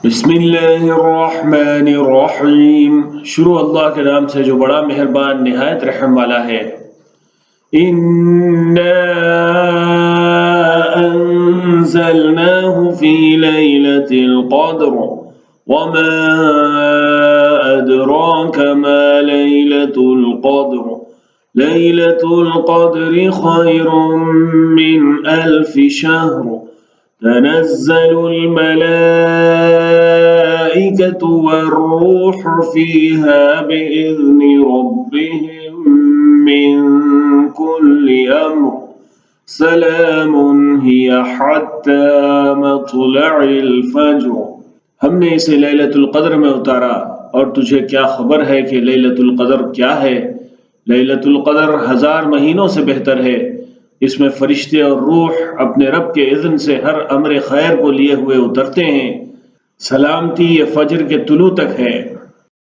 बिस्मिल्लाहिर्रहमानिर्रहीम। शुरू अल्लाह के नाम से जो बड़ा मेहरबान निहायत रहम वाला है। इन्ना अंज़लनाहु फी लैलतिल क़द्र वमा अदराका मा लैलतुल क़द्र लैलतुल क़द्रि खैरुम मिन अल्फि शहर तनज़्ज़लुल मलाइकतु वर्रूह फ़ीहा बिइज़्नि रब्बिहिम मिन कुल्लि अम्र सलामुन हिय हत्ता मत्लइल फज्र। हमने इसे लैलतुल क़द्र में उतारा और तुझे क्या खबर है कि लैलतुल क़द्र क्या है। लैलतुल क़द्र 1000 महीनों से बेहतर है। इसमें फरिश्ते और रूह अपने रब के इज़्न से हर अम्र खैर को लिए हुए उतरते हैं। सलामती ये फज्र के तुलू तक है।